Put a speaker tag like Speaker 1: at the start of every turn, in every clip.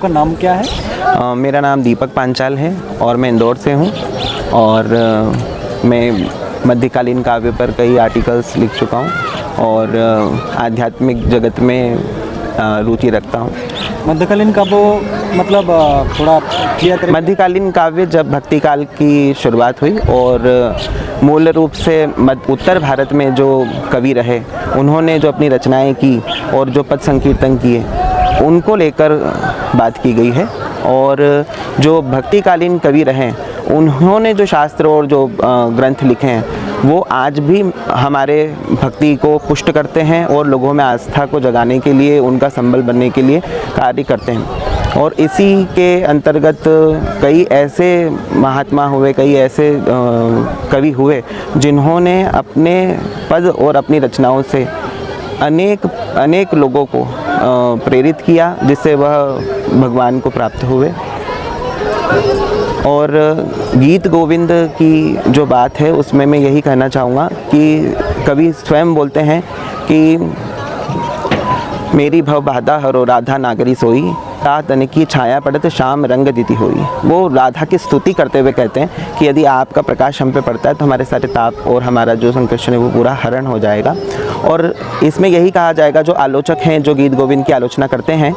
Speaker 1: आपका नाम क्या है?
Speaker 2: मेरा नाम दीपक पांचाल है और मैं इंदौर से हूँ और मैं मध्यकालीन काव्य पर कई आर्टिकल्स लिख चुका हूँ और आध्यात्मिक जगत में रुचि रखता हूँ।
Speaker 1: मध्यकालीन काव्य मतलब थोड़ा क्लियर करें।
Speaker 2: मध्यकालीन काव्य जब भक्ति काल की शुरुआत हुई और मूल रूप से उत्तर भारत में जो कवि रहे उन्होंने जो अपनी रचनाएं की और जो पद संकीर्तन किए उनको लेकर बात की गई है। और जो भक्तिकालीन कवि रहे उन्होंने जो शास्त्र और जो ग्रंथ लिखे हैं वो आज भी हमारे भक्ति को पुष्ट करते हैं और लोगों में आस्था को जगाने के लिए, उनका संबल बनने के लिए कार्य करते हैं। और इसी के अंतर्गत कई ऐसे महात्मा हुए, कई ऐसे कवि हुए जिन्होंने अपने पद और अपनी रचनाओं से अनेक लोगों को प्रेरित किया, जिससे वह भगवान को प्राप्त हुए। और गीत गोविंद की जो बात है उसमें मैं यही कहना चाहूँगा कि कवि स्वयं बोलते हैं कि मेरी भव बाधा हरो राधा नागरी सोई, रात तन की छाया पड़त शाम रंग दीती हुई। वो राधा की स्तुति करते हुए कहते हैं कि यदि आपका प्रकाश हम पे पड़ता है तो हमारे सारे ताप और हमारा जो संकर्षण है वो पूरा हरण हो जाएगा। और इसमें यही कहा जाएगा, जो आलोचक हैं, जो गीत गोविंद की आलोचना करते हैं,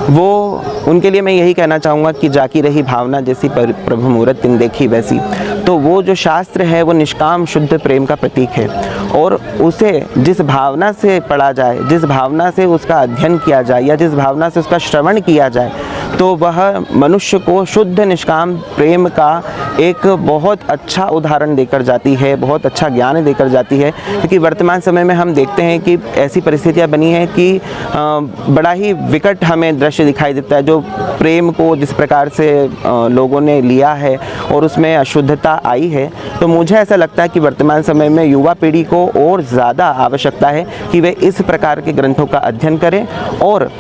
Speaker 2: वो उनके लिए मैं यही कहना चाहूँगा कि जाकी रही भावना जैसी प्रभु मूरत तिन देखी वैसी। तो वो जो शास्त्र है वो निष्काम शुद्ध प्रेम का प्रतीक है और उसे जिस भावना से पढ़ा जाए, जिस भावना से उसका अध्ययन किया जाए या जिस भावना से उसका श्रवण किया जाए तो वह मनुष्य को शुद्ध निष्काम प्रेम का एक बहुत अच्छा उदाहरण देकर जाती है, बहुत अच्छा ज्ञान देकर जाती है। क्योंकि वर्तमान समय में हम देखते हैं कि ऐसी परिस्थितियां बनी हैं कि बड़ा ही विकट हमें दृश्य दिखाई देता है। जो प्रेम को जिस प्रकार से लोगों ने लिया है और उसमें अशुद्धता आई है, तो मुझे ऐसा लगता है कि वर्तमान समय में युवा पीढ़ी को और ज़्यादा आवश्यकता है कि वे इस प्रकार के ग्रंथों का अध्ययन करें और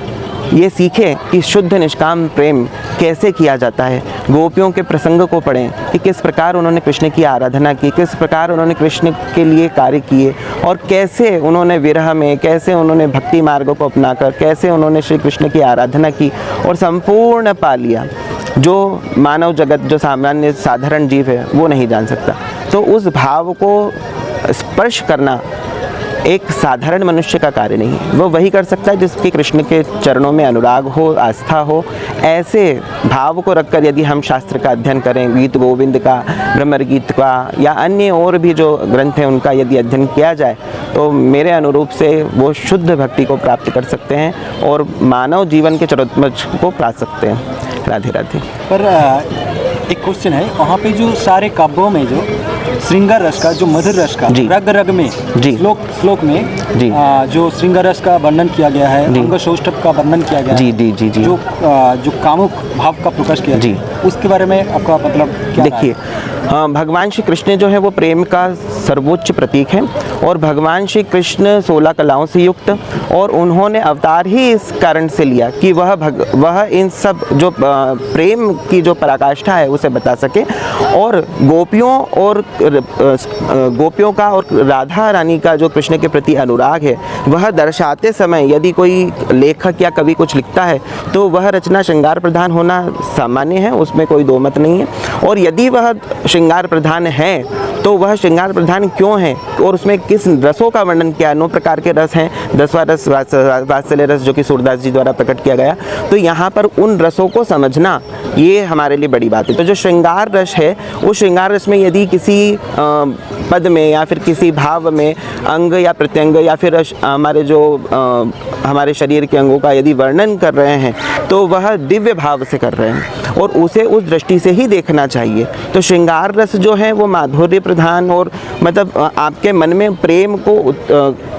Speaker 2: ये सीखें कि शुद्ध निष्काम प्रेम कैसे किया जाता है। गोपियों के प्रसंग को पढ़ें कि किस प्रकार उन्होंने कृष्ण की आराधना की, किस प्रकार उन्होंने कृष्ण के लिए कार्य किए और कैसे उन्होंने विरह में, कैसे उन्होंने भक्ति मार्गों को अपनाकर, कैसे उन्होंने श्री कृष्ण की आराधना की और संपूर्ण पा लिया। जो मानव जगत, जो सामान्य साधारण जीव है, वो नहीं जान सकता। तो उस भाव को स्पर्श करना एक साधारण मनुष्य का कार्य नहीं है। वो वही कर सकता है जिसके कृष्ण के चरणों में अनुराग हो, आस्था हो। ऐसे भाव को रखकर यदि हम शास्त्र का अध्ययन करें, गीत गोविंद का, ब्रह्म गीत का या अन्य और भी जो ग्रंथ हैं उनका यदि अध्ययन किया जाए तो मेरे अनुरूप से वो शुद्ध भक्ति को प्राप्त कर सकते हैं और मानव जीवन के चरोत्कर्ष को प्राप्त सकते हैं। राधे राधे।
Speaker 1: पर एक क्वेश्चन है, वहाँ पे जो सारे काव्यों में जो श्रृंगार रस का, जो मधुर रस का, रग रग में, श्लोक में जो श्रृंगार रस का वर्णन किया गया है, अंग सौष्ठव का वर्णन किया गया है, जो कामुक भाव का प्रकाश किया है, उसके बारे में आपका मतलब क्या?
Speaker 2: देखिए, भगवान श्री कृष्ण जो है वो प्रेम का सर्वोच्च प्रतीक है और भगवान श्री कृष्ण 16 कलाओं से युक्त और उन्होंने अवतार ही इस कारण से लिया कि वह इन सब जो प्रेम की जो पराकाष्ठा है उसे बता सके और गोपियों का और राधा रानी का जो कृष्ण के प्रति अनुराग है वह दर्शाते समय यदि कोई लेखक या कवि कुछ लिखता है तो वह रचना श्रृंगार प्रधान होना सामान्य है, उसमें कोई दो मत नहीं है। और यदि वह श्रृंगार प्रधान है तो वह श्रृंगार प्रधान क्यों है और उसमें किस रसों का वर्णन किया है। 9 प्रकार के रस हैं, 10वां रस वात्सल्य रस जो कि सूरदास जी द्वारा प्रकट किया गया। तो यहाँ पर उन रसों को समझना ये हमारे लिए बड़ी बात है। तो जो श्रृंगार रस है उस श्रृंगार रस में यदि किसी पद में या फिर किसी भाव में अंग या प्रत्यंग या फिर हमारे शरीर के अंगों का यदि वर्णन कर रहे हैं तो वह दिव्य भाव से कर रहे हैं और उसे उस दृष्टि से ही देखना चाहिए। तो श्रृंगार रस जो है वो माधुर्य प्रधान और मतलब आपके मन में प्रेम को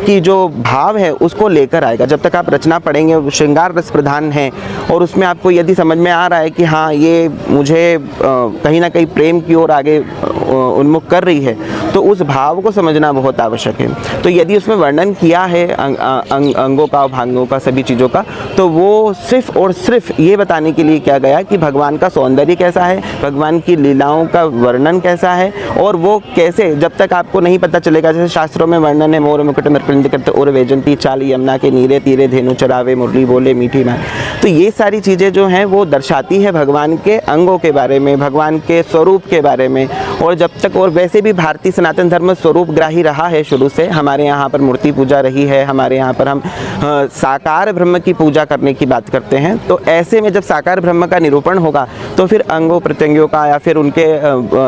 Speaker 2: की जो भाव है उसको लेकर आएगा। जब तक आप रचना पढ़ेंगे श्रृंगार रस प्रधान है और उसमें आपको यदि समझ में आ रहा है कि हाँ ये मुझे कहीं ना कहीं प्रेम की ओर आगे उन्मुख कर रही है तो उस भाव को समझना बहुत आवश्यक है। तो यदि उसमें वर्णन किया है अंगों का, भांगों का, सभी चीज़ों का, तो वो सिर्फ और सिर्फ ये बताने के लिए किया गया कि भगवान का सौंदर्य कैसा है, भगवान की लीलाओं का वर्णन कैसा है और वो कैसे, जब तक आपको नहीं पता चलेगा, जैसे शास्त्रों में वर्णन है, मोर मुकुट मृत्युंजय करते और वैजंती चाल यमुना के नीरे तीरे धेनु चरावे मुरली बोले मीठी माँ। तो ये सारी चीज़ें जो हैं वो दर्शाती है भगवान के अंगों के बारे में, भगवान के स्वरूप के बारे में। और जब तक, और वैसे भी भारतीय सनातन धर्म स्वरूपग्राही रहा है शुरू से। हमारे यहाँ पर मूर्ति पूजा रही है, हमारे यहाँ पर हम साकार ब्रह्म की पूजा करने की बात करते हैं। तो ऐसे में जब साकार ब्रह्म का निरूपण होगा तो फिर अंगों प्रत्यंगों का या फिर उनके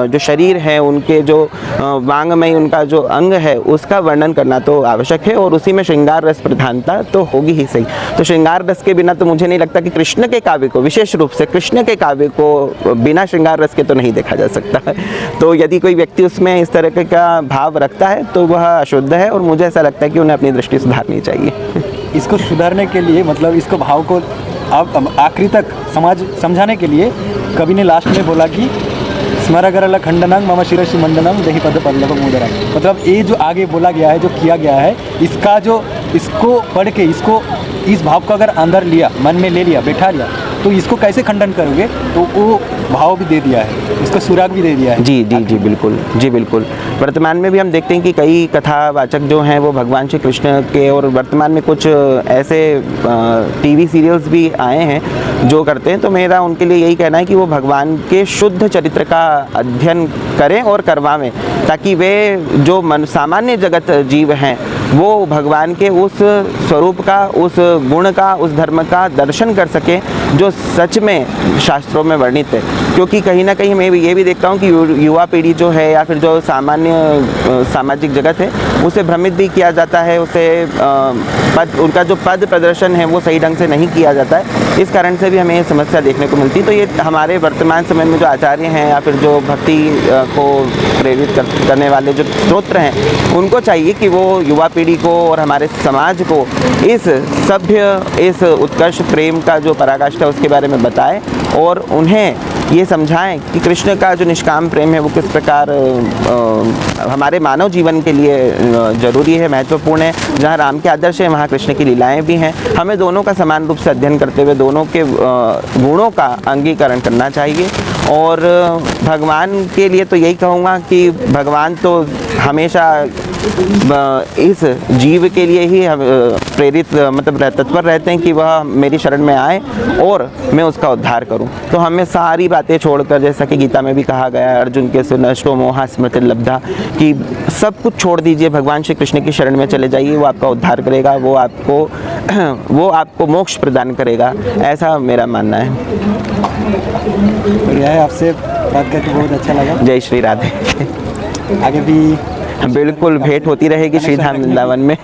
Speaker 2: जो शरीर है, उनके जो वांगमय उनका जो अंग है उसका वर्णन करना तो आवश्यक है, और उसी में श्रृंगार रस प्रधानता तो होगी ही सही। तो श्रृंगार रस के बिना तो मुझे नहीं लगता कि कृष्ण के काव्य को, विशेष रूप से कृष्ण के काव्य को बिना श्रृंगार रस के तो नहीं देखा जा सकता है। तो यदि कोई व्यक्ति उसमें इस तरह का भाव रखता है तो वह अशुद्ध है, और मुझे ऐसा लगता है कि उन्हें अपनी दृष्टि सुधारनी चाहिए।
Speaker 1: इसको सुधारने के लिए, मतलब इसको भाव को अब आखिरी तक समझाने के लिए कवि ने लास्ट में बोला कि स्मरगरल खंडनंग मम शिरसि मंडनम दही पद पल्लव मोदरम। मतलब ये जो आगे बोला गया है, जो किया गया है, इसको पढ़ के, इसको इस भाव को अगर अंदर लिया, मन में ले लिया, बैठा लिया, तो इसको कैसे खंडन करोगे? तो वो भाव भी दे दिया है, इसको सुराग भी दे दिया है।
Speaker 2: जी जी जी बिल्कुल, जी बिल्कुल। वर्तमान में भी हम देखते हैं कि कई कथावाचक जो हैं वो भगवान श्री कृष्ण के, और वर्तमान में कुछ ऐसे टीवी सीरियल्स भी आए हैं जो करते हैं। तो मेरा उनके लिए यही कहना है कि वो भगवान के शुद्ध चरित्र का अध्ययन करें और करवावें, ताकि वे जो सामान्य जगत जीव हैं वो भगवान के उस स्वरूप का, उस गुण का, उस धर्म का दर्शन कर सकें जो सच में शास्त्रों में वर्णित है। क्योंकि कहीं ना कहीं मैं ये भी देखता हूँ कि युवा पीढ़ी जो है या फिर जो सामान्य सामाजिक जगत है उसे भ्रमित भी किया जाता है, उसे उनका जो पद प्रदर्शन है वो सही ढंग से नहीं किया जाता है। इस कारण से भी हमें ये समस्या देखने को मिलती है। तो ये हमारे वर्तमान समय में जो आचार्य हैं या फिर जो भक्ति को प्रेरित करने वाले जो स्तोत्र हैं, उनको चाहिए कि वो युवा पीढ़ी को और हमारे समाज को इस सभ्य, इस उत्कर्ष प्रेम का जो पराकाष्ठा है उसके बारे में बताएं, और उन्हें ये समझाएं कि कृष्ण का जो निष्काम प्रेम है वो किस प्रकार हमारे मानव जीवन के लिए ज़रूरी है, महत्वपूर्ण है। जहाँ राम के आदर्श हैं वहाँ कृष्ण की लीलाएं भी हैं। हमें दोनों का समान रूप से अध्ययन करते हुए दोनों के गुणों का अंगीकरण करना चाहिए। और भगवान के लिए तो यही कहूँगा कि भगवान तो हमेशा इस जीव के लिए ही प्रेरित, मतलब तत्पर रहते हैं कि वह मेरी शरण में आए और मैं उसका उद्धार करूं। तो हमें सारी बातें छोड़कर, जैसा कि गीता में भी कहा गया है, अर्जुन के नष्टो मोहा स्मृति लब्धा, कि सब कुछ छोड़ दीजिए, भगवान श्री कृष्ण की शरण में चले जाइए, वो आपका उद्धार करेगा, वो आपको मोक्ष प्रदान करेगा। ऐसा मेरा मानना है।
Speaker 1: बढ़िया है, आपसे बात करके बहुत अच्छा लगा।
Speaker 2: जय श्री राधे।
Speaker 1: आगे भी
Speaker 2: बिल्कुल भेंट होती रहेगी श्री धाम वृंदावन में।